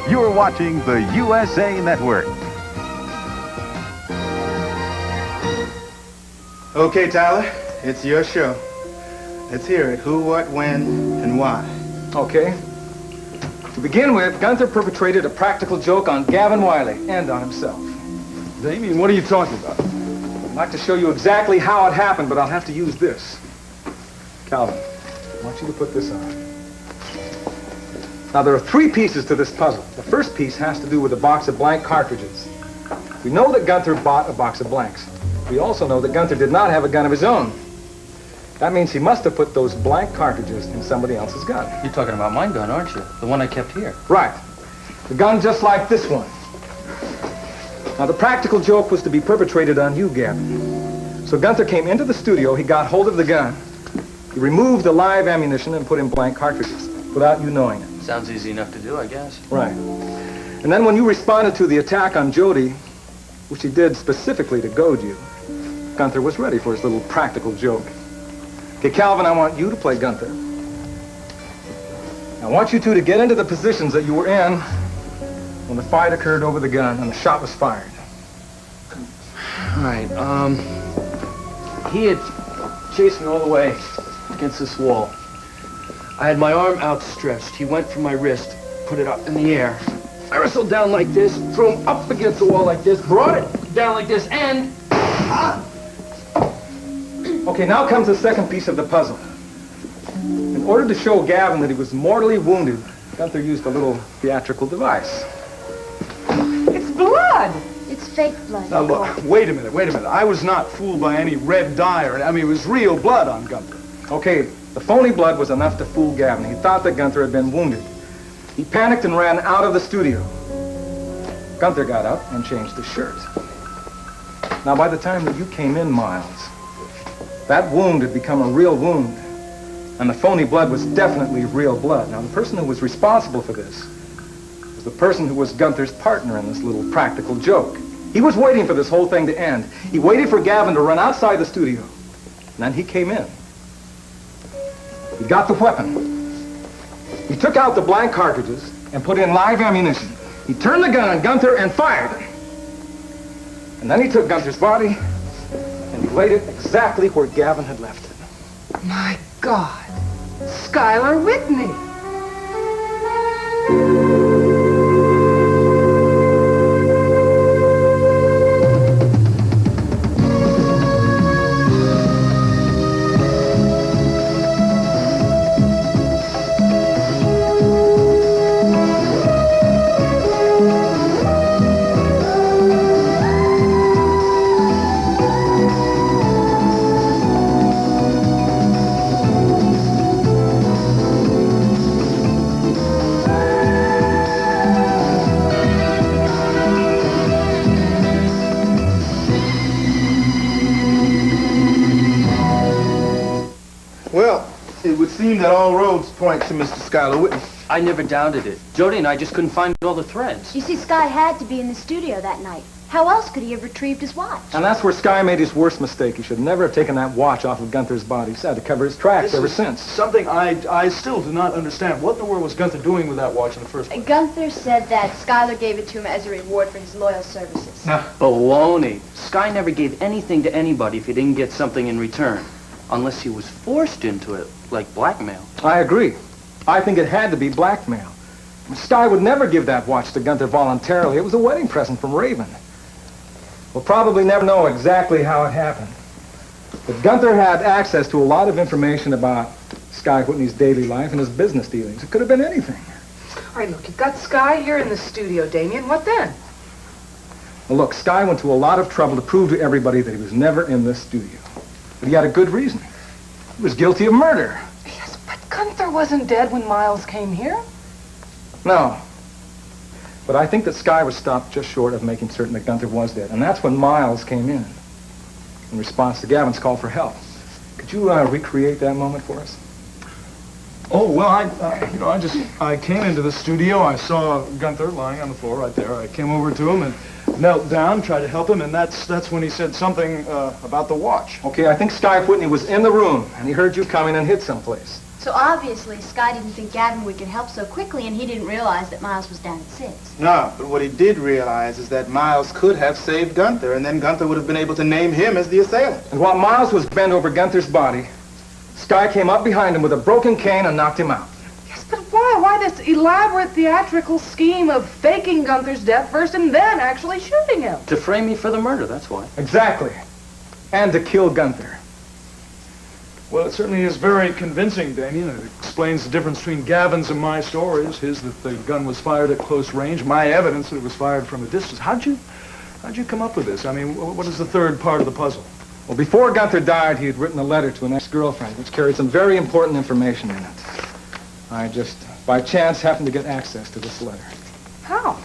You're watching the USA Network. Okay, Tyler, it's your show. Let's hear it. Who, what, when, and why. Okay. To begin with, Gunther perpetrated a practical joke on Gavin Wiley and on himself. Damien, what are you talking about? I'd like to show you exactly how it happened, but I'll have to use this. Calvin, I want you to put this on. Now, there are 3 pieces to this puzzle. The first piece has to do with a box of blank cartridges. We know that Gunther bought a box of blanks. We also know that Gunther did not have a gun of his own. That means he must have put those blank cartridges in somebody else's gun. You're talking about my gun, aren't you? The one I kept here. Right. The gun just like this one. Now, the practical joke was to be perpetrated on you, Gavin. So Gunther came into the studio, he got hold of the gun, he removed the live ammunition and put in blank cartridges without you knowing it. Sounds easy enough to do, I guess. Right. And then when you responded to the attack on Jody, which he did specifically to goad you, Gunther was ready for his little practical joke. Okay, Calvin, I want you to play Gunther. I want you two to get into the positions that you were in when the fight occurred over the gun and the shot was fired. All right, he had chased me all the way against this wall. I had my arm outstretched. He went for my wrist, put it up in the air. I wrestled down like this, threw him up against the wall like this, brought it down like this, and... Okay, now comes the second piece of the puzzle. In order to show Gavin that he was mortally wounded, Gunther used a little theatrical device. It's blood! It's fake blood. Now, look, wait a minute. I was not fooled by any red dye or... I mean, it was real blood on Gunther. Okay, the phony blood was enough to fool Gavin. He thought that Gunther had been wounded. He panicked and ran out of the studio. Gunther got up and changed his shirt. Now, by the time that you came in, Miles, that wound had become a real wound, and the phony blood was definitely real blood. Now, the person who was responsible for this was the person who was Gunther's partner in this little practical joke. He was waiting for this whole thing to end. He waited for Gavin to run outside the studio, and then he came in. He got the weapon. He took out the blank cartridges and put in live ammunition. He turned the gun on Gunther and fired. And then he took Gunther's body and he laid it exactly where Gavin had left it. My God. Skylar Whitney. It would seem that all roads point to Mr. Skylar Whitney. I never doubted it. Jody and I just couldn't find all the threads. You see, Sky had to be in the studio that night. How else could he have retrieved his watch? And that's where Sky made his worst mistake. He should never have taken that watch off of Gunther's body. He's had to cover his tracks ever since. Something I still do not understand. What in the world was Gunther doing with that watch in the first place? Gunther said that Skylar gave it to him as a reward for his loyal services. Baloney. Sky never gave anything to anybody if he didn't get something in return. Unless he was forced into it, like blackmail. I agree. I think it had to be blackmail. Sky would never give that watch to Gunther voluntarily. It was a wedding present from Raven. We'll probably never know exactly how it happened. But Gunther had access to a lot of information about Sky Whitney's daily life and his business dealings. It could have been anything. All right, look, you've got Sky here in the studio, Damien. What then? Well, look, Sky went to a lot of trouble to prove to everybody that he was never in this studio. But he had a good reason. He was guilty of murder. Yes, but Gunther wasn't dead when Miles came here. No. But I think that Sky was stopped just short of making certain that Gunther was dead. And that's when Miles came in response to Gavin's call for help. Could you recreate that moment for us? Oh, well, I came into the studio. I saw Gunther lying on the floor right there. I came over to him and knelt down, tried to help him, and that's when he said something about the watch. Okay, I think Sky Whitney was in the room, and he heard you coming and hid someplace. So obviously, Sky didn't think Gavin would get help so quickly, and he didn't realize that Miles was down at 6. No, but what he did realize is that Miles could have saved Gunther, and then Gunther would have been able to name him as the assailant. And while Miles was bent over Gunther's body, Sky came up behind him with a broken cane and knocked him out. Yes, but why? Why this elaborate theatrical scheme of faking Gunther's death first and then actually shooting him? To frame me for the murder, that's why. Exactly. And to kill Gunther. Well, it certainly is very convincing, Damien. It explains the difference between Gavin's and my stories. His that the gun was fired at close range. My evidence that it was fired from a distance. How'd you come up with this? I mean, what is the third part of the puzzle? Well, before Gunther died, he had written a letter to an ex-girlfriend, which carried some very important information in it. I just, by chance, happened to get access to this letter. How?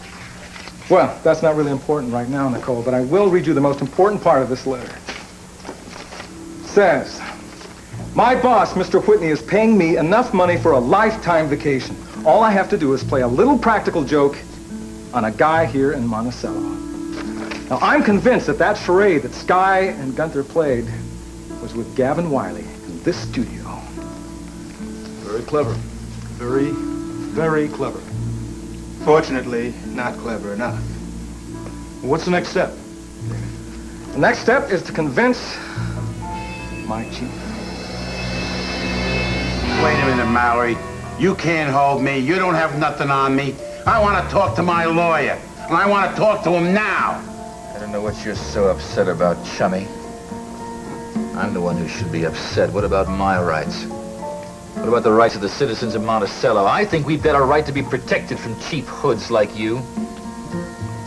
Well, that's not really important right now, Nicole, but I will read you the most important part of this letter. It says, my boss, Mr. Whitney, is paying me enough money for a lifetime vacation. All I have to do is play a little practical joke on a guy here in Monticello. Now, I'm convinced that that charade that Sky and Gunther played was with Gavin Wiley in this studio. Very clever. Very, very clever. Fortunately, not clever enough. What's the next step? The next step is to convince my chief. Wait a minute, Mallory. You can't hold me. You don't have nothing on me. I want to talk to my lawyer, and I want to talk to him now. I don't know what you're so upset about, chummy. I'm the one who should be upset. What about my rights? What about the rights of the citizens of Monticello? I think we've got a right to be protected from cheap hoods like you.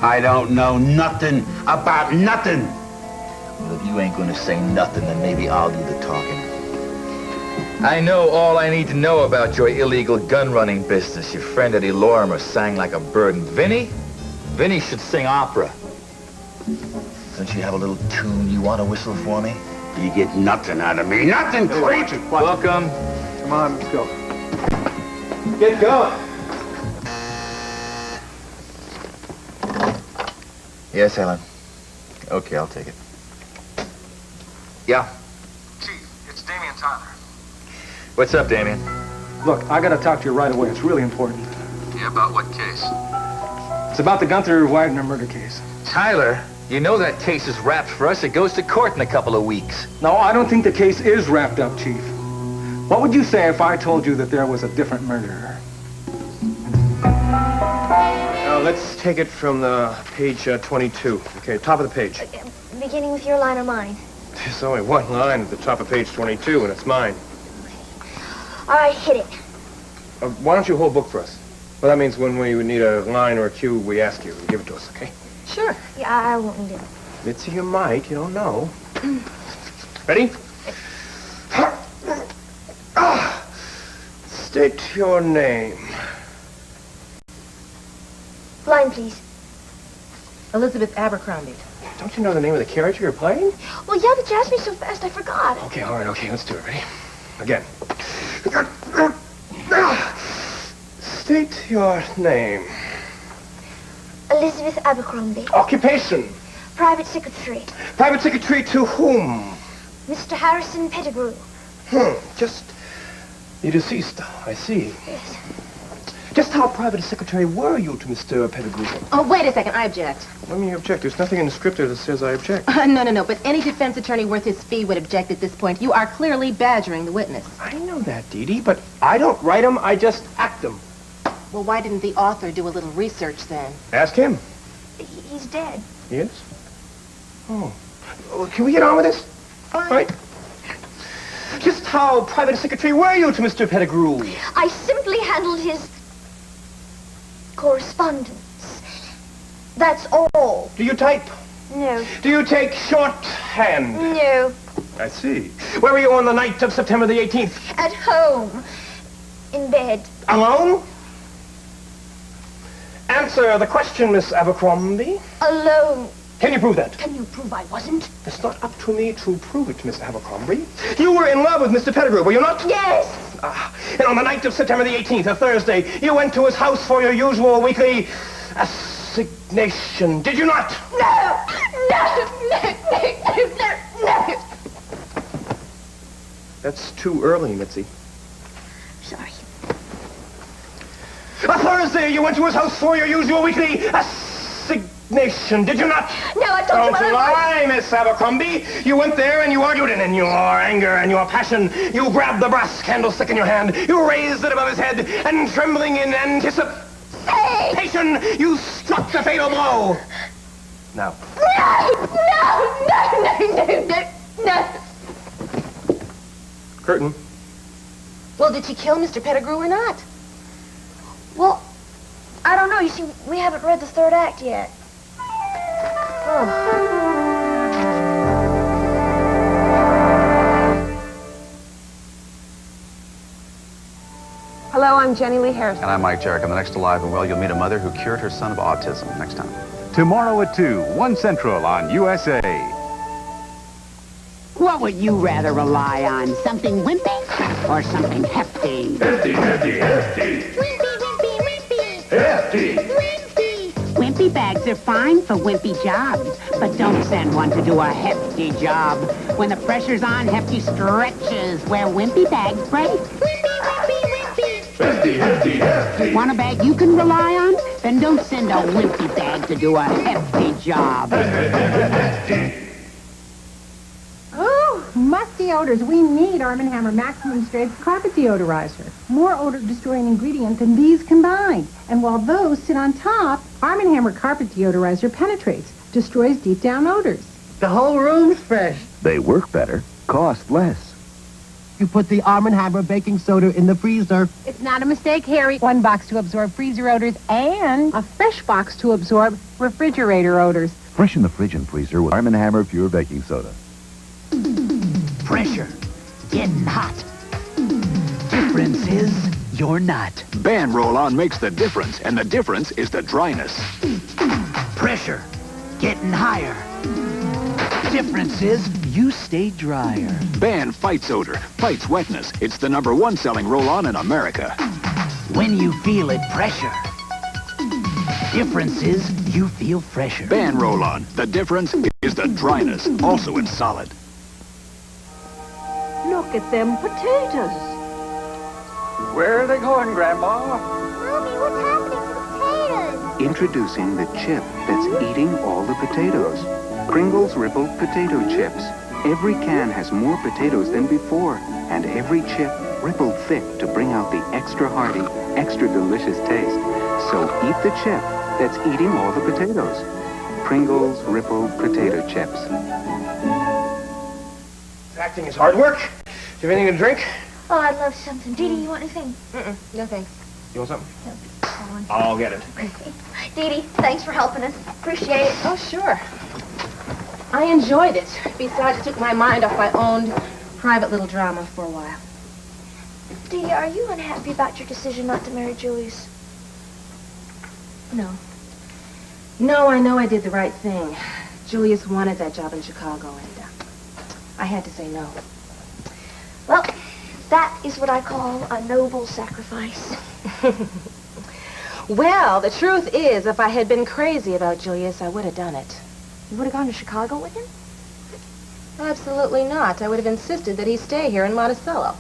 I don't know nothing about nothing. Well, if you ain't going to say nothing, then maybe I'll do the talking. I know all I need to know about your illegal gun-running business. Your friend Eddie Lorimer sang like a bird. And Vinny should sing opera. Don't you have a little tune you want to whistle for me? You get nothing out of me. Nothing, creep. Welcome. Come on, let's go. Get going. Yes, Helen. Okay, I'll take it. Yeah? Chief, it's Damien Tyler. What's up, Damien? Look, I gotta talk to you right away. It's really important. Yeah, about what case? It's about the Gunther Wagner murder case. Tyler, you know that case is wrapped for us. It goes to court in a couple of weeks. No, I don't think the case is wrapped up, Chief. What would you say if I told you that there was a different murderer? Let's take it from the page 22. Okay, top of the page. Beginning with your line or mine? There's only one line at the top of page 22, and it's mine. All right, hit it. Why don't you hold book for us? Well, that means when we need a line or a cue, we ask you. You give it to us, okay? Sure. Yeah, I won't need it. Mitzi, you might. You don't know. Ready? State your name. Line, please. Elizabeth Abercrombie. Don't you know the name of the character you're playing? Well, yeah, but you asked me so fast, I forgot. Okay, all right, okay, let's do it. Ready? Again. State your name. Elizabeth Abercrombie. Occupation. Private secretary. Private secretary to whom? Mr. Harrison Pettigrew. Just the deceased. I see. Yes. Just how private a secretary were you to Mr. Pettigrew? Oh, wait a second. I object. Let me object. There's nothing in the script there that says I object. No. But any defense attorney worth his fee would object at this point. You are clearly badgering the witness. I know that, Dee Dee, but I don't write them. I just act them. Well, why didn't the author do a little research then? Ask him. He's dead. He is? Oh. Well, can we get on with this? All right. Just how private a secretary were you to Mr. Pettigrew? I simply handled his correspondence. That's all. Do you type? No. Do you take shorthand? No. I see. Where were you on the night of September the 18th? At home. In bed. Alone? Answer the question, Miss Abercrombie. Alone. Can you prove that? Can you prove I wasn't? It's not up to me to prove it, Miss Abercrombie. You were in love with Mr. Pettigrew, were you not? Yes. And on the night of September the 18th, a Thursday, you went to his house for your usual weekly assignation, did you not? No. That's too early, Mitzi. sorry. On Thursday, you went to his house for your usual weekly assignation, did you not? No, I told you Don't lie, Miss Abercrombie. You went there and you argued, and in your anger and your passion, you grabbed the brass candlestick in your hand, you raised it above his head, and trembling in anticipation, you struck the fatal blow. Now. No. Curtain. Well, did she kill Mr. Pettigrew or not? Well, I don't know. You see, we haven't read the third act yet. Hello, I'm Jenny Lee Harrison. And I'm Mike Jarrett. On the next Alive and Well, you'll meet a mother who cured her son of autism. Next time. Tomorrow at 2, 1 Central on USA. What would you rather rely on? Something wimpy or something hefty? Hefty. Wimpy bags are fine for wimpy jobs, but don't send one to do a hefty job. When the pressure's on, hefty stretches where wimpy bags break. Hefty. Want a bag you can rely on? Then don't send a wimpy bag to do a hefty job. Oh, musty odors. We need Arm & Hammer Maximum Strength Carpet Deodorizer. More odor-destroying ingredient than these combined. And while those sit on top, Arm & Hammer Carpet Deodorizer penetrates, destroys deep-down odors. The whole room's fresh. They work better, cost less. You put the Arm & Hammer baking soda in the freezer. It's not a mistake, Harry. One box to absorb freezer odors and a fresh box to absorb refrigerator odors. Freshen the fridge and freezer with Arm & Hammer Pure Baking Soda. Pressure. Getting hot. Difference is you're not. Ban Roll-On makes the difference, and the difference is the dryness. Pressure. Getting higher. Difference is you stay drier. Ban fights odor, fights wetness. It's the #1 selling roll-on in America. When you feel it, pressure. Difference is you feel fresher. Ban Roll-On. The difference is the dryness, also in solid. Look at them potatoes. Where are they going, Grandma? Mommy, what's happening to the potatoes? Introducing the chip that's eating all the potatoes. Pringles Ripple Potato Chips. Every can has more potatoes than before, and every chip rippled thick to bring out the extra hearty, extra delicious taste. So eat the chip that's eating all the potatoes. Pringles Ripple Potato Chips. Acting is hard work. Do you have anything to drink? Oh, I'd love something. Dee Dee, you want anything? No thanks. You want something? No. I'll get it. Dee Dee, thanks for helping us. Appreciate it. Oh, sure. I enjoyed it. Besides, it took my mind off my own private little drama for a while. Dee Dee, are you unhappy about your decision not to marry Julius? No. No, I know I did the right thing. Julius wanted that job in Chicago, and I had to say no. Well, that is what I call a noble sacrifice. Well, the truth is, if I had been crazy about Julius, I would have done it. You would have gone to Chicago with him? Absolutely not. I would have insisted that he stay here in Monticello.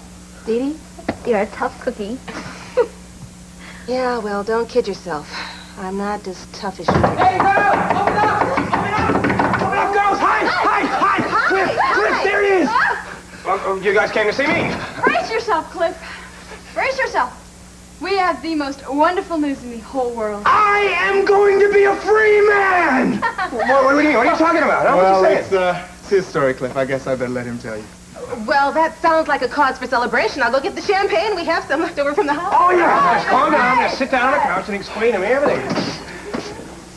Dee Dee, you're a tough cookie. Yeah, well, don't kid yourself. I'm not as tough as you think. Hey, girls! Open up! Open up! Open up, girls! Hi! Cliff, there he is! You guys came to see me? Brace yourself, Cliff. Brace yourself. We have the most wonderful news in the whole world. I am going to be a free man! What do you mean? What are you talking about? Well, it's his story, Cliff. I guess I better let him tell you. Well, that sounds like a cause for celebration. I'll go get the champagne. We have some left over from the house. Oh, yeah. Just calm down. Just sit down on the couch and explain to me everything.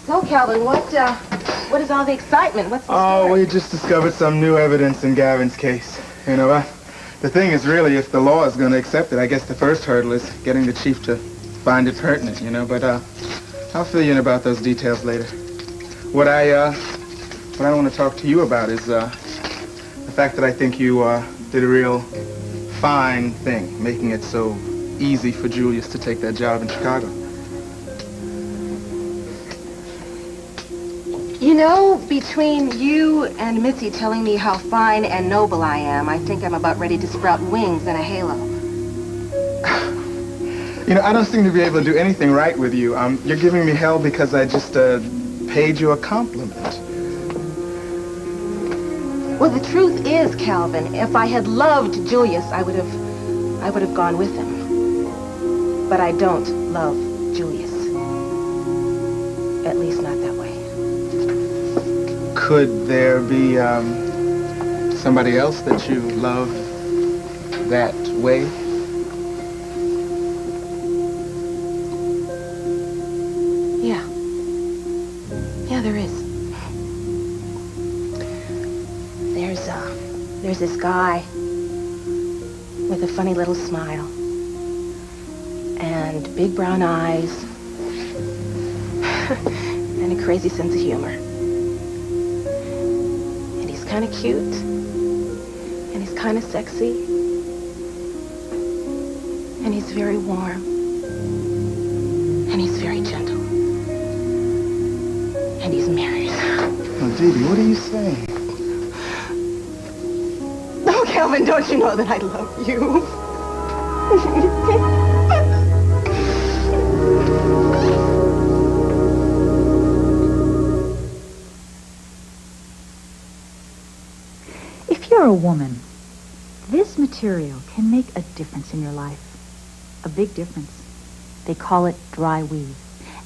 So, Calvin, what is all the excitement? What's the Oh, story? we just discovered some new evidence in Gavin's case. You know, the thing is really, if the law is going to accept it, I guess the first hurdle is getting the chief to find it pertinent, you know. But I'll fill you in about those details later. What I want to talk to you about is the fact that I think you did a real fine thing, making it so easy for Julius to take that job in Chicago. You know, between you and Missy telling me how fine and noble I am, I think I'm about ready to sprout wings and a halo. You know, I don't seem to be able to do anything right with you. You're giving me hell because I just paid you a compliment. Well, the truth is, Calvin, if I had loved Julius, I would have gone with him. But I don't love Julius. At least not that way. Could there be somebody else that you love that way? Yeah, there is. There's this guy with a funny little smile and big brown eyes and a crazy sense of humor. And he's kind of cute and he's kind of sexy and he's very warm and he's very gentle and he's married. Oh, Dee Dee, what are you saying? Oh, Calvin, don't you know that I love you? If you're a woman, this material can make a difference in your life. A big difference. They call it dry weave,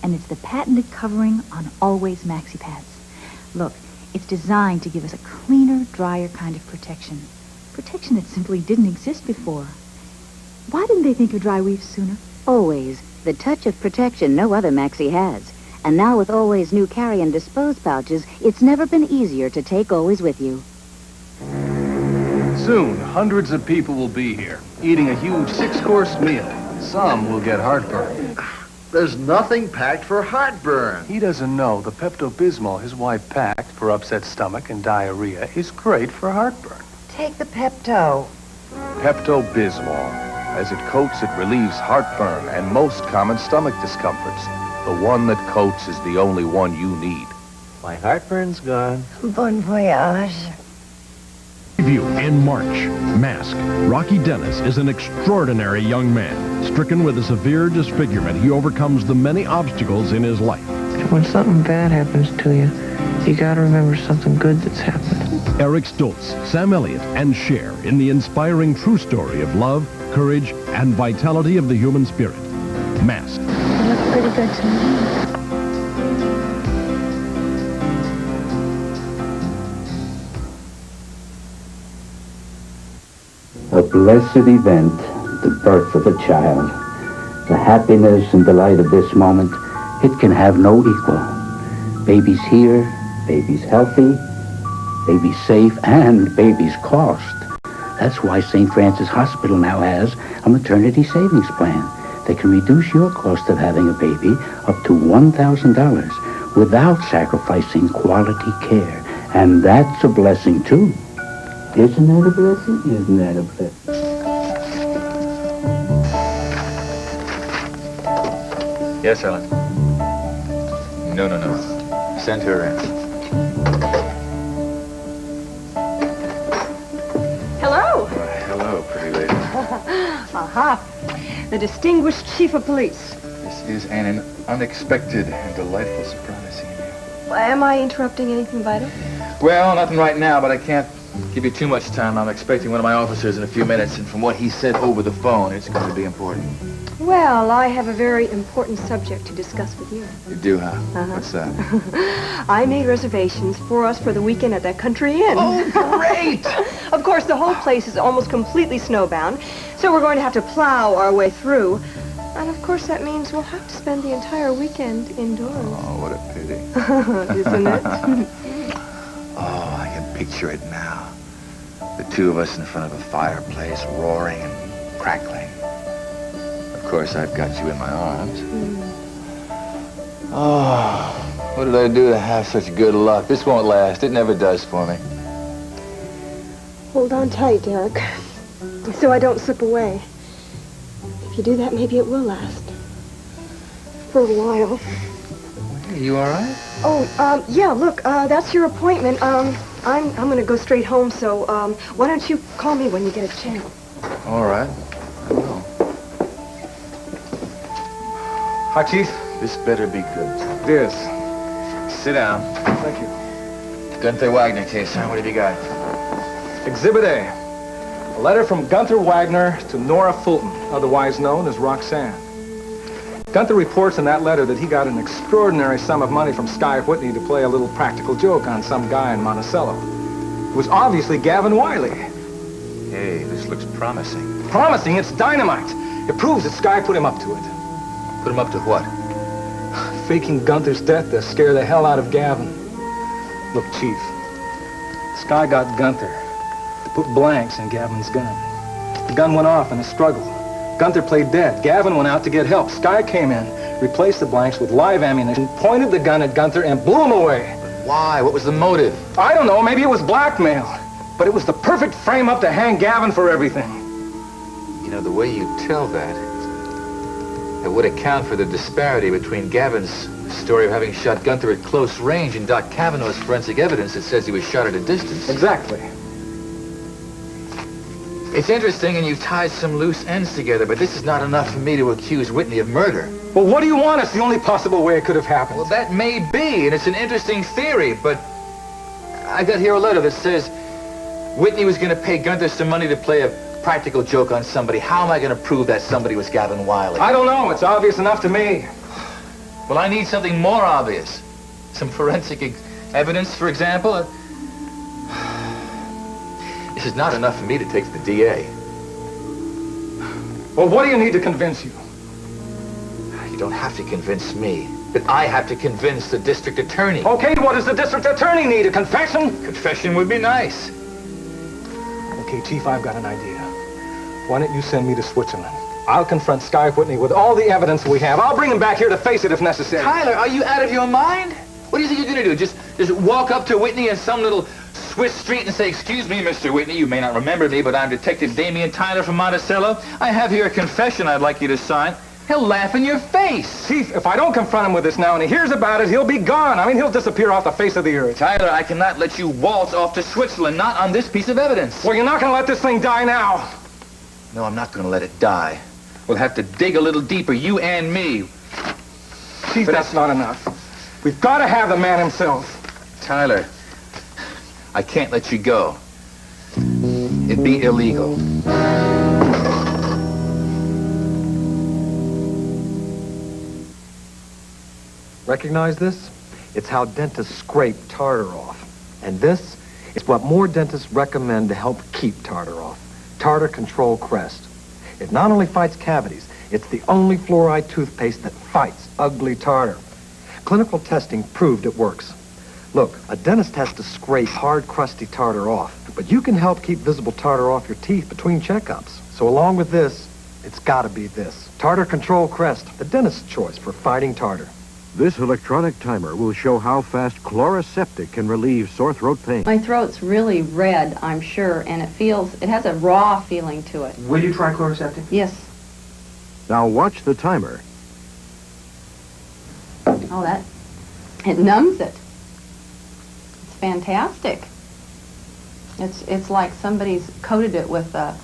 and it's the patented covering on Always Maxi Pads. Look, it's designed to give us a cleaner, drier kind of protection. Protection that simply didn't exist before. Why didn't they think of dry weave sooner? Always. The touch of protection no other Maxi has. And now with Always new carry and dispose pouches, it's never been easier to take Always with you. Soon, hundreds of people will be here, eating a huge 6-course meal. Some will get heartburn. There's nothing packed for heartburn. He doesn't know the Pepto Bismol his wife packed for upset stomach and diarrhea is great for heartburn. Take the Pepto. Pepto Bismol. As it coats, it relieves heartburn and most common stomach discomforts. The one that coats is the only one you need. My heartburn's gone. Bon voyage. Review in March. Mask. Rocky Dennis is an extraordinary young man. Stricken with a severe disfigurement, he overcomes the many obstacles in his life. When something bad happens to you, you gotta remember something good that's happened. Eric Stoltz, Sam Elliott, and Cher in the inspiring true story of love, courage, and vitality of the human spirit. Mask. You look pretty good to me. A blessed event, the birth of a child. The happiness and delight of this moment, it can have no equal. Baby's here, baby's healthy, baby's safe, and baby's cost. That's why St. Francis Hospital now has a maternity savings plan that can reduce your cost of having a baby up to $1,000 without sacrificing quality care. And that's a blessing, too. Isn't that a blessing? Isn't that a blessing? Yes, Ellen. No. Send her in. Hello. Hello, pretty lady. Aha. The distinguished chief of police. This is an unexpected and delightful surprise seeing you. Am I interrupting anything vital? Well, nothing right now, but I can't give you too much time. I'm expecting one of my officers in a few minutes, and from what he said over the phone, it's going to be important. Well, I have a very important subject to discuss with you. You do, huh? What's that? I made reservations for us for the weekend at that country inn. Oh, great! Of course, the whole place is almost completely snowbound, so we're going to have to plow our way through. And of course, that means we'll have to spend the entire weekend indoors. Oh, what a pity. Isn't it? Oh, I can picture it now. The two of us in front of a fireplace, roaring and crackling. Of course, I've got you in my arms. Oh, what did I do to have such good luck? This won't last. It never does for me. Hold on tight, Derek, so I don't slip away. If you do that, maybe it will last. For a while. Hey, you all right? Oh, yeah, look, that's your appointment. I'm gonna go straight home, so, why don't you call me when you get a chance? All right. I will. Hi, Chief. This better be good. It is. Sit down. Thank you. Gunther Wagner case, huh? What have you got? Exhibit A. A letter from Gunther Wagner to Nora Fulton, otherwise known as Roxanne. Gunther reports in that letter that he got an extraordinary sum of money from Sky Whitney to play a little practical joke on some guy in Monticello. It was obviously Gavin Wiley. Hey, this looks promising. Promising? It's dynamite. It proves that Sky put him up to it. Put him up to what? Faking Gunther's death to scare the hell out of Gavin. Look, Chief, Sky got Gunther to put blanks in Gavin's gun. The gun went off in a struggle. Gunther played dead. Gavin went out to get help. Sky came in, replaced the blanks with live ammunition, pointed the gun at Gunther, and blew him away. But why? What was the motive? I don't know. Maybe it was blackmail. But it was the perfect frame-up to hang Gavin for everything. You know, the way you tell that, it would account for the disparity between Gavin's story of having shot Gunther at close range and Doc Kavanaugh's forensic evidence that says he was shot at a distance. Exactly. It's interesting, and you've tied some loose ends together, but this is not enough for me to accuse Whitney of murder. Well, what do you want? It's the only possible way it could have happened. Well, that may be, and it's an interesting theory, but I got here a letter that says Whitney was going to pay Gunther some money to play a practical joke on somebody. How am I going to prove that somebody was Gavin Wiley? I don't know. It's obvious enough to me. Well, I need something more obvious. Some forensic evidence, for example. This is not enough for me to take to the DA. Well, what do you need to convince you? You don't have to convince me, but I have to convince the district attorney. Okay, what does the district attorney need? A confession? Confession would be nice. Okay, Chief, I've got an idea. Why don't you send me to Switzerland? I'll confront Sky Whitney with all the evidence we have. I'll bring him back here to face it if necessary. Tyler, are you out of your mind? What do you think you're going to do? Just walk up to Whitney in some little Swiss street and say, "Excuse me, Mr. Whitney, you may not remember me, but I'm Detective Damian Tyler from Monticello. I have here a confession I'd like you to sign." He'll laugh in your face. Chief, if I don't confront him with this now and he hears about it, he'll be gone. I mean, he'll disappear off the face of the earth. Tyler, I cannot let you waltz off to Switzerland, not on this piece of evidence. Well, you're not going to let this thing die now. No, I'm not going to let it die. We'll have to dig a little deeper, you and me. Chief, that's not enough. We've got to have the man himself. Tyler, I can't let you go. It'd be illegal. Recognize this? It's how dentists scrape tartar off. And this is what more dentists recommend to help keep tartar off. Tartar Control Crest. It not only fights cavities, it's the only fluoride toothpaste that fights ugly tartar. Clinical testing proved it works. Look, a dentist has to scrape hard, crusty tartar off, but you can help keep visible tartar off your teeth between checkups. So along with this, it's gotta be this. Tartar Control Crest, the dentist's choice for fighting tartar. This electronic timer will show how fast Chloraseptic can relieve sore throat pain. My throat's really red, I'm sure, and it has a raw feeling to it. Will you try Chloraseptic? Yes. Now watch the timer. Oh, it numbs it. It's fantastic. It's like somebody's coated it with a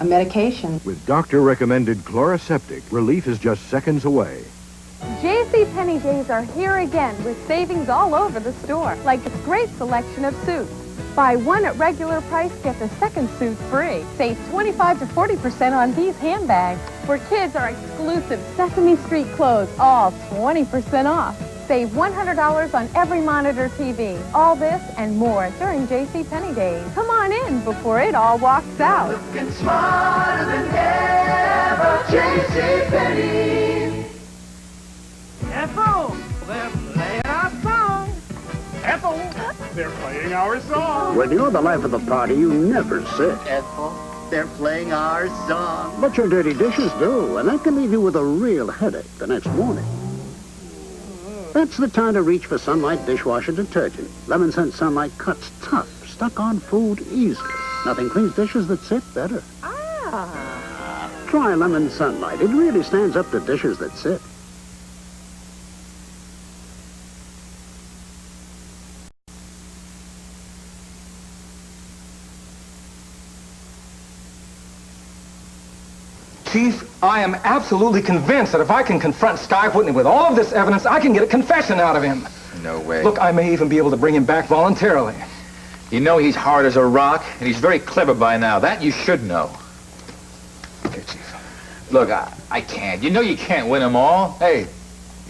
medication. With doctor-recommended Chloraseptic, relief is just seconds away. JCPenney Days are here again with savings all over the store, like this great selection of suits. Buy one at regular price, get the second suit free. Save 25 to 40% on these handbags. For kids, our exclusive Sesame Street clothes, all 20% off. Save $100 on every monitor TV. All this and more during JCPenney Days. Come on in before it all walks out. Looking smarter than ever, JCPenney. Ethel, they're playing our song. Ethel, they're playing our song. When you're the life of the party, you never sit. Ethel, they're playing our song. But your dirty dishes do, and that can leave you with a real headache the next morning. That's the time to reach for Sunlight dishwasher detergent. Lemon Scent Sunlight cuts tough, stuck-on food easily. Nothing cleans dishes that sit better. Try Lemon Sunlight. It really stands up to dishes that sit. Chief, I am absolutely convinced that if I can confront Sky Whitney with all of this evidence, I can get a confession out of him. No way. Look, I may even be able to bring him back voluntarily. You know he's hard as a rock, and he's very clever by now. That you should know. Okay, Chief. Look, I can't. You know you can't win them all. Hey,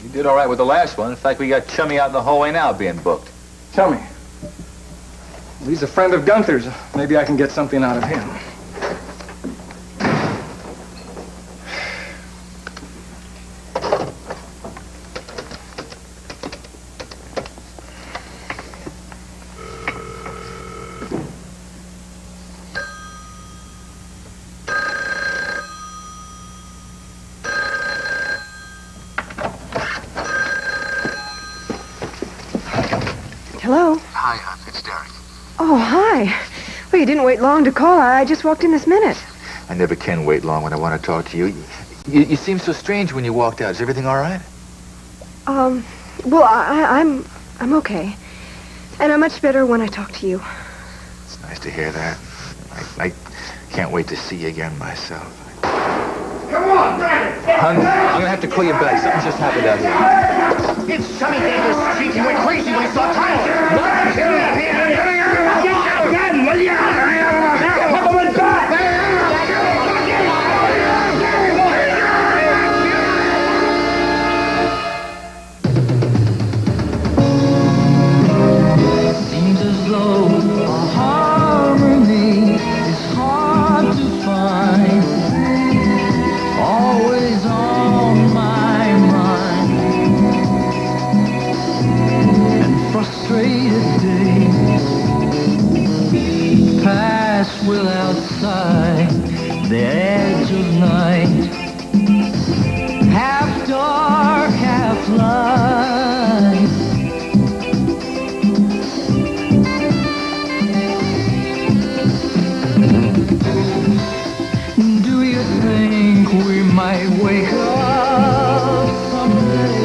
you did all right with the last one. In fact, we got Chummy out in the hallway now being booked. Chummy. He's a friend of Gunther's. Maybe I can get something out of him. Hello? Hi, hon. It's Derek. Oh, hi. Well, you didn't wait long to call. I just walked in this minute. I never can wait long when I want to talk to you. You seemed so strange when you walked out. Is everything all right? Well, I'm okay. And I'm much better when I talk to you. It's nice to hear that. I can't wait to see you again myself. Come on, Bravin! Hun, I'm gonna have to call you back. Something just happened out here. It's Chummy Davis. Chief, he went crazy when he saw Tyler. Seems as though a harmony is hard to find. Always on my mind. And frustrated days pass without sight. The edge of night, half dark, half light. Do you think we might wake up someday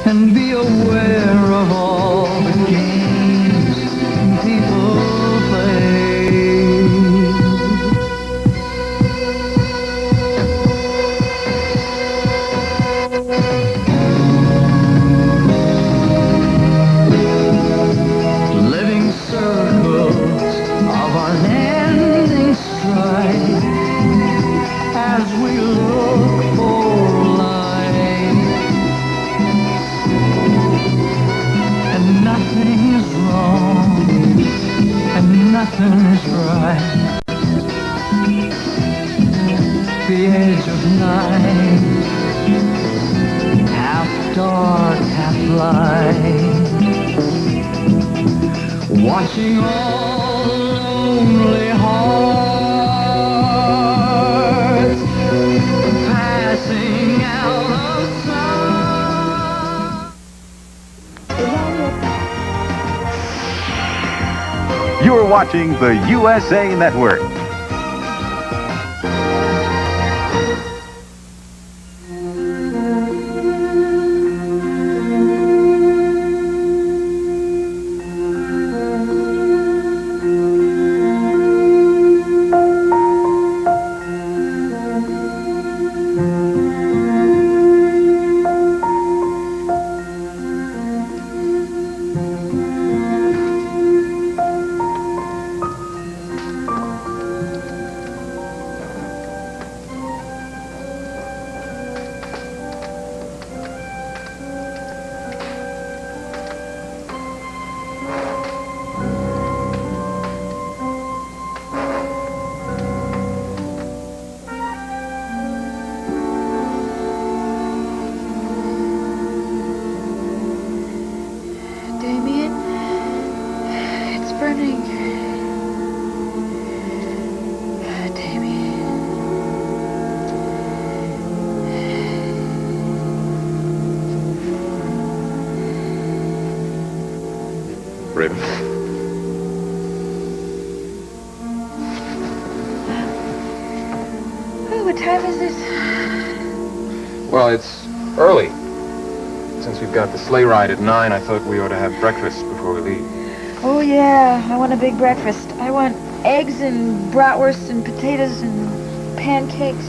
and be aware of all the games people play? Living circles of unending strife as we look for light, and nothing is wrong and nothing is right. The edge of night, half dark, half light. Watching all lonely hearts passing out of sight. You're watching the USA Network. Damien, it's burning. Damien. Bravin. Oh, what time is this? Well, it's early. Since we've got the sleigh ride at 9, I thought we ought to have breakfast before we leave. Oh, yeah. I want a big breakfast. I want eggs and bratwurst and potatoes and pancakes.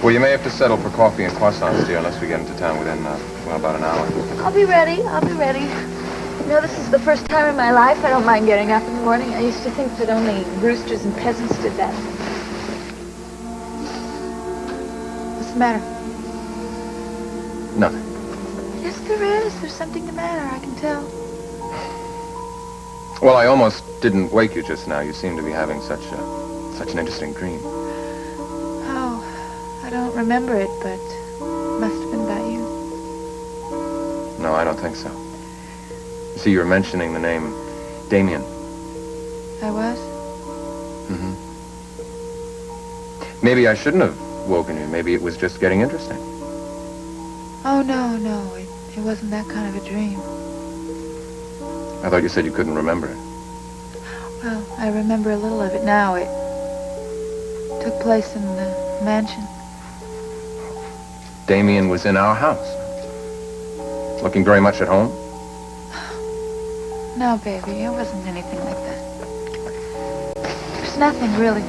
Well, you may have to settle for coffee and croissants, dear, unless we get into town within, well, about an hour. I'll be ready. I'll be ready. You know, this is the first time in my life I don't mind getting up in the morning. I used to think that only roosters and peasants did that. What's the matter? Nothing. Yes, there is. There's something the matter. I can tell. Well, I almost didn't wake you just now. You seem to be having such an interesting dream. Oh, I don't remember it, but it must have been about you. No, I don't think so. You see, you were mentioning the name Damien. I was? Mm-hmm. Maybe I shouldn't have woken you. Maybe it was just getting interesting. Oh, no. It wasn't that kind of a dream. I thought you said you couldn't remember it. Well, I remember a little of it now. It took place in the mansion. Damien was in our house. Looking very much at home? No, baby, it wasn't anything like that. There's nothing, really.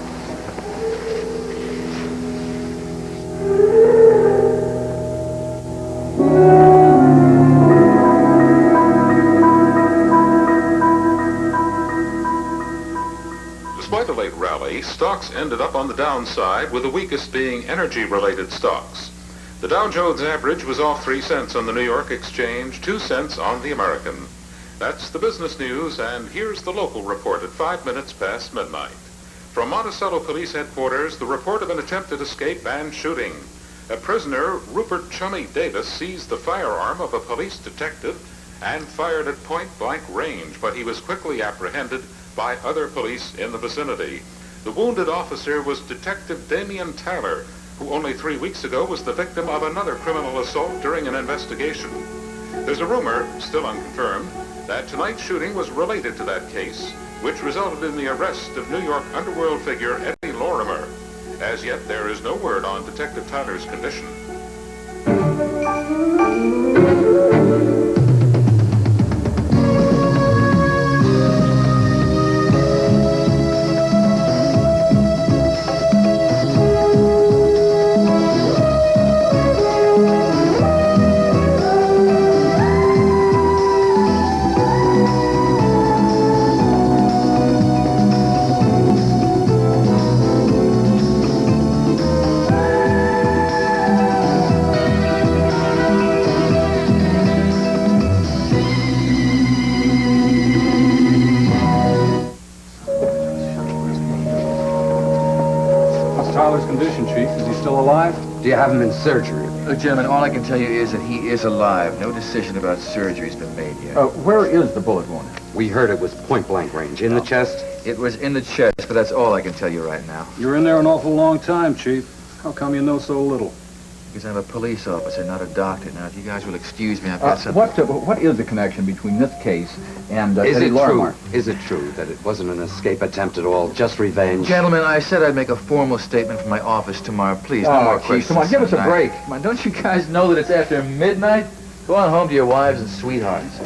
Despite a late rally, stocks ended up on the downside, with the weakest being energy-related stocks. The Dow Jones average was off 3 cents on the New York Exchange, 2 cents on the American. That's the business news, and here's the local report at 5 minutes past midnight. From Monticello Police Headquarters, the report of an attempted escape and shooting. A prisoner, Rupert Chummy Davis, seized the firearm of a police detective and fired at point-blank range, but he was quickly apprehended by other police in the vicinity. The wounded officer was Detective Damien Tyler, who only 3 weeks ago was the victim of another criminal assault during an investigation. There's a rumor, still unconfirmed, that tonight's shooting was related to that case, which resulted in the arrest of New York underworld figure Eddie Lorimer. As yet, there is no word on Detective Tyler's condition. Tyler's condition, Chief? Is he still alive? Do you have him in surgery? Look, gentlemen, all I can tell you is that he is alive. No decision about surgery's been made yet. Where is the bullet wound? We heard it was point-blank range. In the chest? It was in the chest, but that's all I can tell you right now. You were in there an awful long time, Chief. How come you know so little? Because I'm a police officer, not a doctor. Now, if you guys will excuse me, I've got something... What is the connection between this case and Eddie Lorimer? Is it true that it wasn't an escape attempt at all, just revenge? Gentlemen, I said I'd make a formal statement from my office tomorrow. Please, no more questions. Come on, give us a break. Come on, don't you guys know that it's after midnight? Go on home to your wives and sweethearts.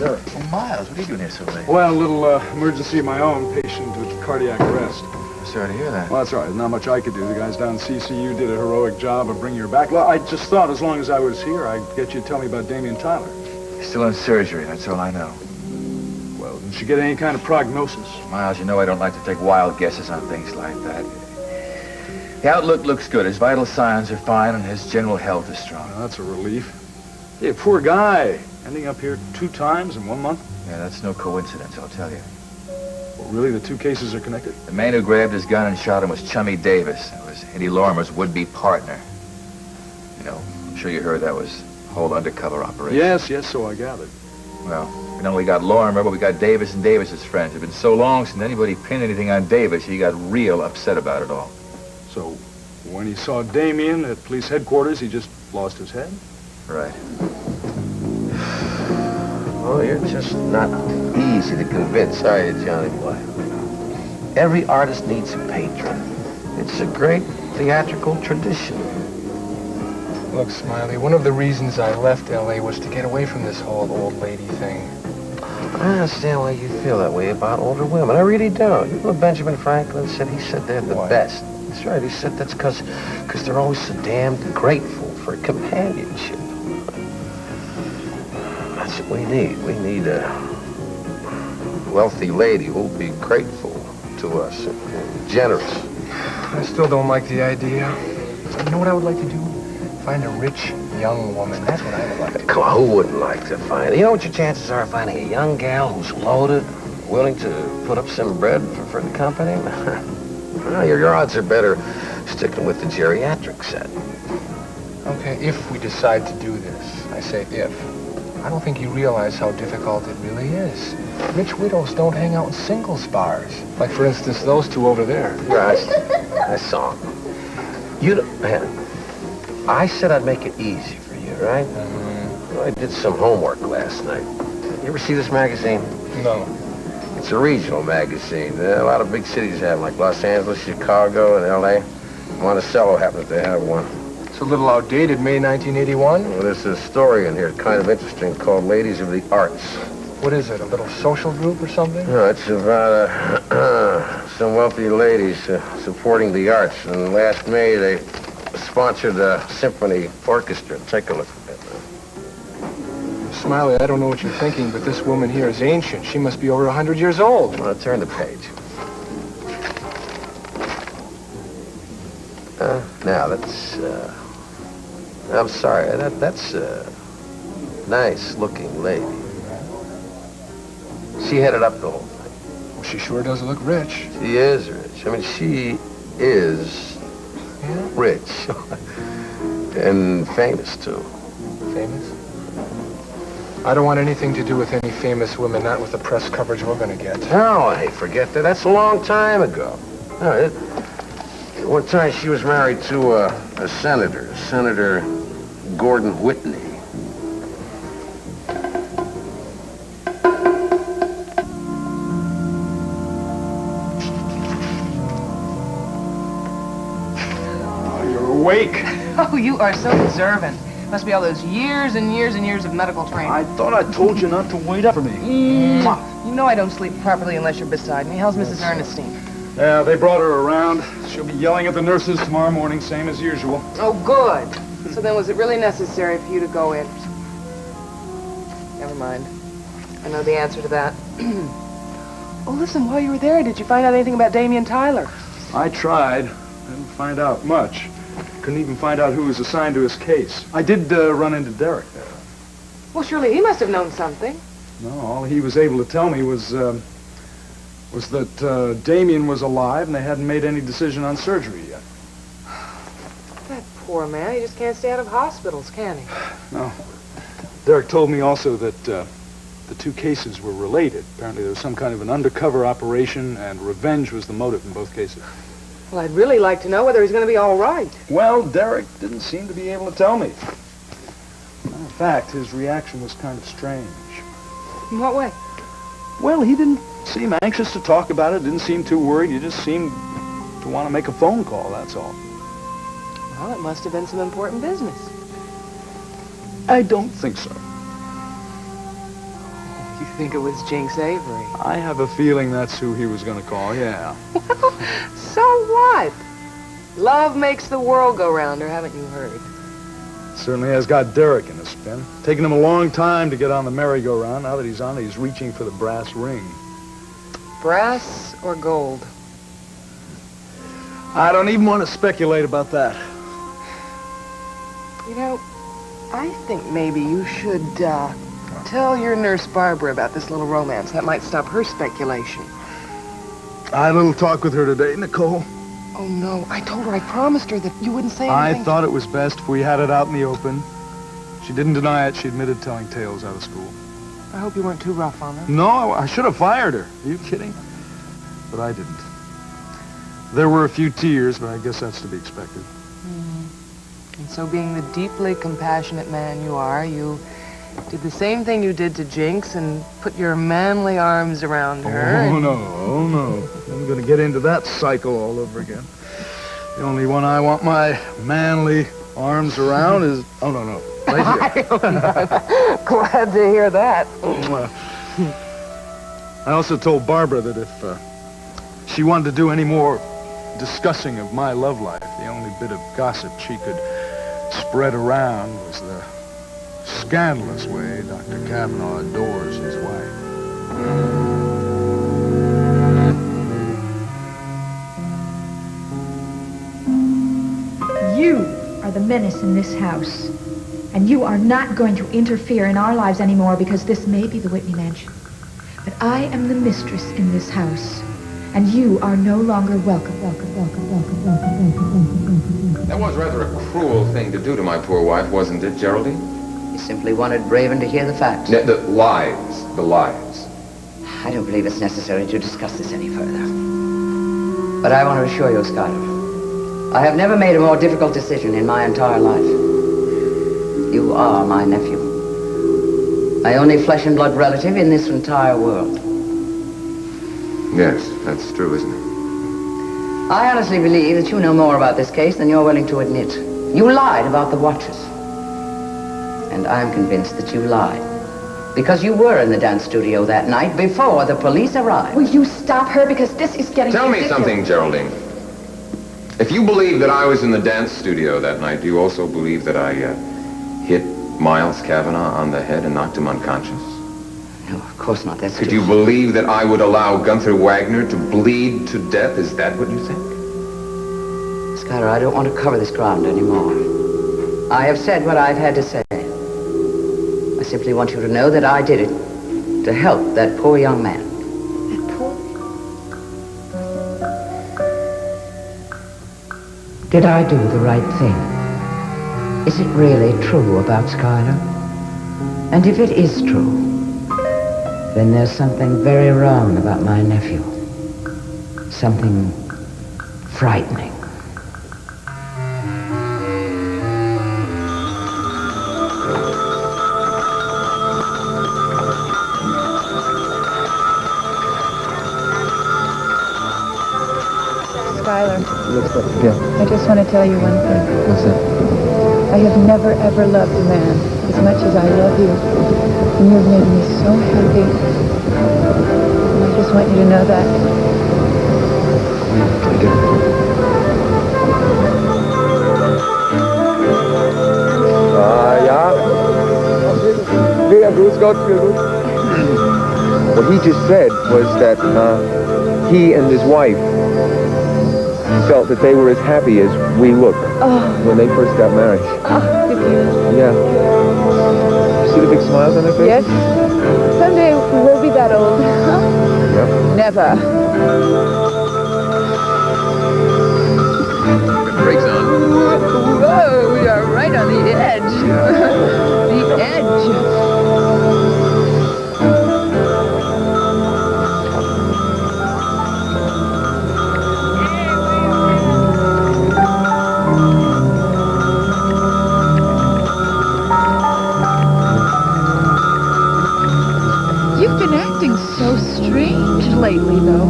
Oh, Miles, what are you doing here so late? Well, a little emergency of my own. Patient with cardiac arrest. Sorry to hear that. Well, that's all right. There's not much I could do. The guys down in CCU did a heroic job of bringing her back. Well, I just thought as long as I was here, I'd get you to tell me about Damien Tyler. He's still in surgery, that's all I know. Well, did she get any kind of prognosis? Miles, you know I don't like to take wild guesses on things like that. The outlook looks good. His vital signs are fine, and his general health is strong. Well, that's a relief. Hey, poor guy. Ending up here 2 times in 1 month? Yeah, that's no coincidence, I'll tell you. Well, really, the 2 cases are connected? The man who grabbed his gun and shot him was Chummy Davis. It was Eddie Lorimer's would-be partner. You know, I'm sure you heard that was a whole undercover operation. Yes, so I gathered. Well, we not only got Lorimer, but we got Davis and Davis's friends. It's been so long since anybody pinned anything on Davis, he got real upset about it all. So, when he saw Damien at police headquarters, he just lost his head? Right. Oh, you're just not easy to convince, are you, Johnny boy? Every artist needs a patron. It's a great theatrical tradition. Look, Smiley, one of the reasons I left L.A. was to get away from this whole old lady thing. I understand why you feel that way about older women. I really do. You know what Benjamin Franklin said? He said they're the best. That's right. He said that's because they're always so damned grateful for companionship. That's what we need. We need a wealthy lady who'll be grateful to us and generous. I still don't like the idea. You know what I would like to do? Find a rich young woman. That's what I would like to do. Come on, who wouldn't like to find it? You know what your chances are of finding a young gal who's loaded, willing to put up some bread for the company? Well, your odds are better sticking with the geriatric set. Okay, if we decide to do this, I say if. I don't think you realize how difficult it really is. Rich widows don't hang out in singles bars. Like, for instance, those two over there. Right. I saw them. Man, I said I'd make it easy for you, right? Well, I did some homework last night. You ever see this magazine? No. It's a regional magazine. A lot of big cities have them, like Los Angeles, Chicago, and L.A. Monticello happens to have one. It's a little outdated, May 1981. Well, there's a story in here, kind of interesting, called Ladies of the Arts. What is it, a little social group or something? No, it's about some wealthy ladies supporting the arts. And last May, they sponsored a symphony orchestra. Take a look at that. Smiley, I don't know what you're thinking, but this woman here is ancient. She must be over 100 years old. Well, turn the page. Now, that's, I'm sorry, that's a nice-looking lady. She headed up the whole thing. Well, she sure does look rich. She is rich. I mean, she is rich. And famous, too. Famous? I don't want anything to do with any famous women, not with the press coverage we're going to get. No, hey, forget that. That's a long time ago. No, one time she was married to a senator, Senator Gordon Whitney. Awake. Oh, you are so observant. Must be all those years and years and years of medical training. I thought I told you not to wait up for me. You know I don't sleep properly unless you're beside me. How's Mrs. Ernestine? Yeah, they brought her around. She'll be yelling at the nurses tomorrow morning, same as usual. Oh, good. So then was it really necessary for you to go in? Never mind. I know the answer to that. Oh, listen, while you were there, did you find out anything about Damien Tyler? I tried. Didn't find out much. Couldn't even find out who was assigned to his case. I did run into Derek there. Well, surely he must have known something. No, all he was able to tell me was that Damien was alive and they hadn't made any decision on surgery yet. That poor man, he just can't stay out of hospitals, can he? No. Derek told me also that the two cases were related. Apparently there was some kind of an undercover operation and revenge was the motive in both cases. Well, I'd really like to know whether he's going to be all right. Well, Derek didn't seem to be able to tell me. Matter of fact, his reaction was kind of strange. In what way? Well, he didn't seem anxious to talk about it, didn't seem too worried. He just seemed to want to make a phone call, that's all. Well, it must have been some important business. I don't think so. You think it was Jinx Avery? I have a feeling that's who he was going to call, yeah. Well, so what? Love makes the world go rounder, haven't you heard? Certainly has got Derek in a spin. Taken him a long time to get on the merry-go-round. Now that he's on it, he's reaching for the brass ring. Brass or gold? I don't even want to speculate about that. You know, I think maybe you should, tell your nurse Barbara about this little romance. That might stop her speculation. I had a little talk with her today, Nicole. Oh, no. I told her, I promised her that you wouldn't say anything. I thought it was best if we had it out in the open. She didn't deny it. She admitted telling tales out of school. I hope you weren't too rough on her. No, I should have fired her. Are you kidding? But I didn't. There were a few tears, but I guess that's to be expected. And so being the deeply compassionate man you are, you did the same thing you did to Jinx and put your manly arms around her. Oh, no. I'm going to get into that cycle all over again. The only one I want my manly arms around is... Oh, no. Right here. I'm glad to hear that. I also told Barbara that if she wanted to do any more discussing of my love life, the only bit of gossip she could spread around was the scandalous way Dr. Kavanaugh adores his wife. You are the menace in this house. And you are not going to interfere in our lives anymore because this may be the Whitney mansion. But I am the mistress in this house. And you are no longer welcome. That was rather a cruel thing to do to my poor wife, wasn't it, Geraldine? You simply wanted Bravin to hear the facts. The lies. I don't believe it's necessary to discuss this any further. But I want to assure you, Skylar, I have never made a more difficult decision in my entire life. You are my nephew. My only flesh and blood relative in this entire world. Yes, that's true, isn't it? I honestly believe that you know more about this case than you're willing to admit. You lied about the watches. And I'm convinced that you lied. Because you were in the dance studio that night before the police arrived. Will you stop her? Because this is getting Tell me ridiculous. something, Geraldine. If you believe that I was in the dance studio that night, do you also believe that I hit Miles Kavanaugh on the head and knocked him unconscious? No, of course not. That's Could you believe that I would allow Gunther Wagner to bleed to death? Is that what you think? Skylar, I don't want to cover this ground anymore. I have said what I've had to say. I simply want you to know that I did it to help that poor young man. Did I do the right thing? Is it really true about Skylar? And if it is true, then there's something very wrong about my nephew. Something frightening. Skylar, Yeah. I just want to tell you one thing. What's that? I have never, ever loved a man as much as I love you. And you've made me so happy. And I just want you to know that. I do. Ja. Ja, grüß Gott, What he just said was that he and his wife felt that they were as happy as we looked when they first got married. Yeah. See the big smiles on their faces? Yes. Someday we'll be that old. Yep. Never. The brakes on. Whoa, we are right on the edge. The edge. You've been acting so strange lately, though.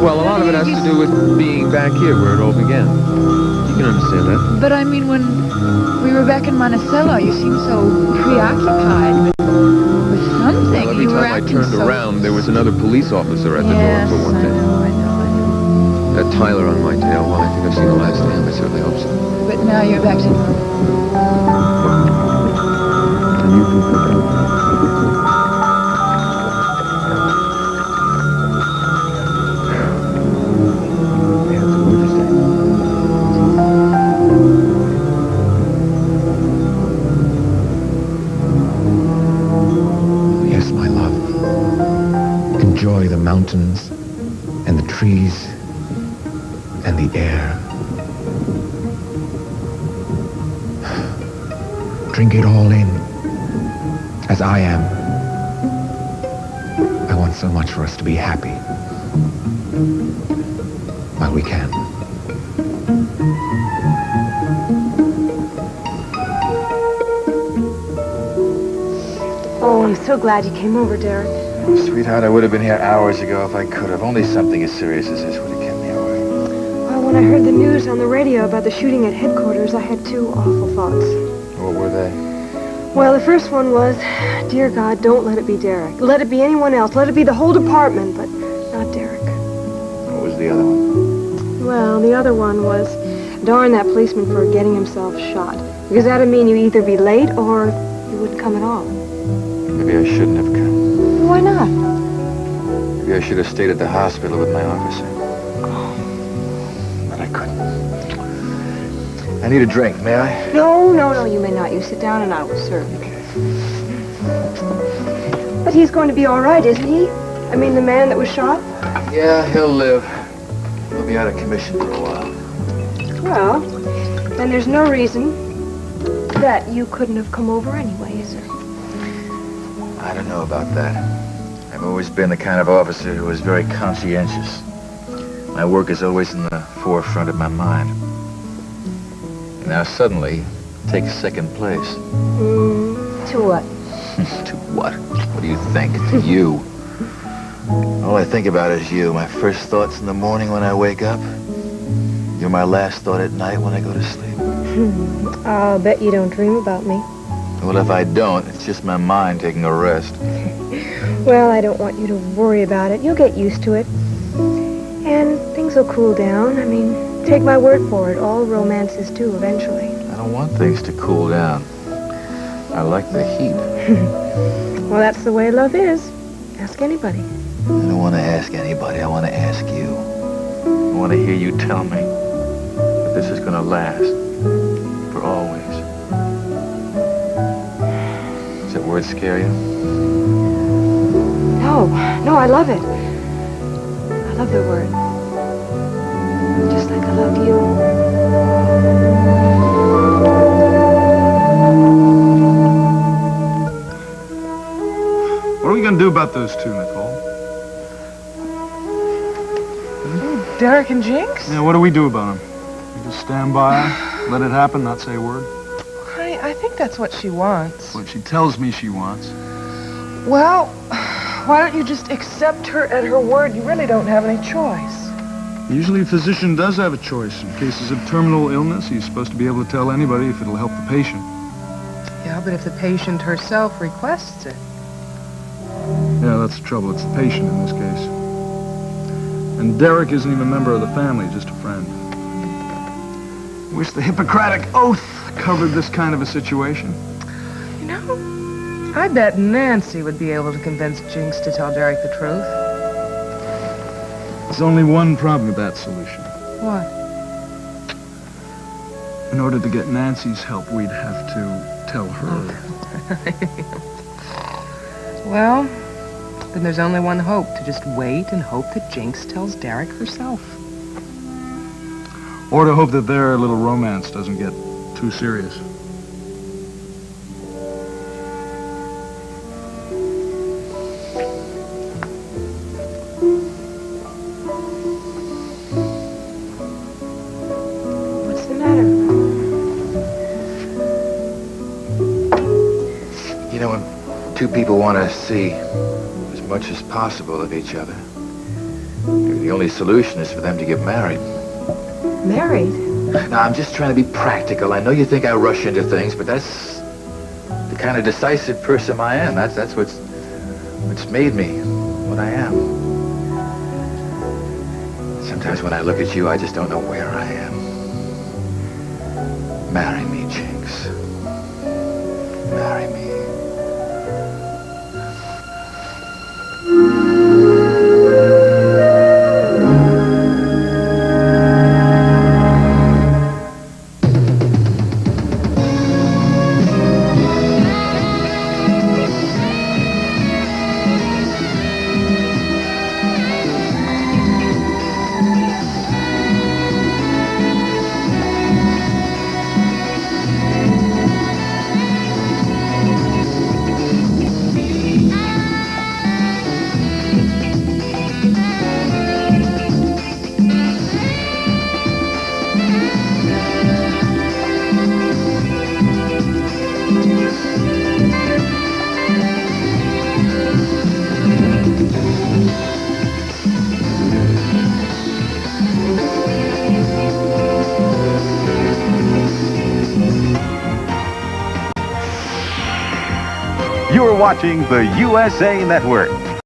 Well, a lot of it has to do with being back here where it all began. You can understand that. But I mean, when we were back in Monticello, you seemed so preoccupied with something. Well, every You were time I acting turned so... around, there was another police officer at the Yes, door for one thing. I know. That Tyler on my tail, well, I think I've seen the last of him. I certainly hope so. But now you're back to normal. And you can pick up. Yes, my love. Enjoy the mountains and the trees and the air. Drink it all in, as I am. I want so much for us to be happy while we can. Oh, I'm so glad you came over, Derek. Sweetheart, I would have been here hours ago if I could have. Only something as serious as this would have kept me away. Well, when I heard the news on the radio about the shooting at headquarters, I had two awful thoughts. What were they? Well, the first one was, dear God, don't let it be Derek. Let it be anyone else. Let it be the whole department, but not Derek. What was the other one? Well, the other one was, darn that policeman for getting himself shot. Because that'd mean you either be late or you wouldn't come at all. Maybe I shouldn't have come. Why not? Maybe I should have stayed at the hospital with my officer. But I couldn't. I need a drink, may I? No, you may not. You sit down and I will serve you. But he's going to be all right, isn't he? I mean, the man that was shot? Yeah, he'll live. He'll be out of commission for a while. Well, then there's no reason that you couldn't have come over anyway, is there? I don't know about that. I've always been the kind of officer who was very conscientious. My work is always in the forefront of my mind. And now suddenly, it takes second place. To what? To what? What do you think? To you. All I think about is you. My first thoughts in the morning when I wake up. You're my last thought at night when I go to sleep. I'll bet you don't dream about me. Well, if I don't, it's just my mind taking a rest. Well, I don't want you to worry about it. You'll get used to it. And things will cool down. I mean, take my word for it. All romances do eventually. I don't want things to cool down. I like the heat. Well, that's the way love is. Ask anybody. I don't want to ask anybody. I want to ask you. I want to hear you tell me that this is going to last for always. Does that word scare you? No, I love it. I love the word. Just like I love you. What are we going to do about those two, Nicole? Derek and Jinx? Yeah, what do we do about them? We just stand by, let it happen, not say a word? I think that's what she wants. What she tells me she wants. Well, why don't you just accept her at her word? You really don't have any choice. Usually a physician does have a choice. In cases of terminal illness, he's supposed to be able to tell anybody if it'll help the patient. Yeah, but if the patient herself requests it. Yeah, that's the trouble. It's the patient in this case. And Derek isn't even a member of the family, just a friend. Wish the Hippocratic Oath covered this kind of a situation. You know, I bet Nancy would be able to convince Jinx to tell Derek the truth. There's only one problem with that solution. What? In order to get Nancy's help, we'd have to tell her. Well, then there's only one hope, to just wait and hope that Jinx tells Derek herself. Or to hope that their little romance doesn't get too serious. What's the matter? You know, when two people want to see as much as possible of each other, maybe the only solution is for them to get married. Married? Now, I'm just trying to be practical. I know you think I rush into things, but that's the kind of decisive person I am. That's what's made me what I am. Sometimes when I look at you, I just don't know where I am. Marry me, Jinx. Marry me. watching the USA Network.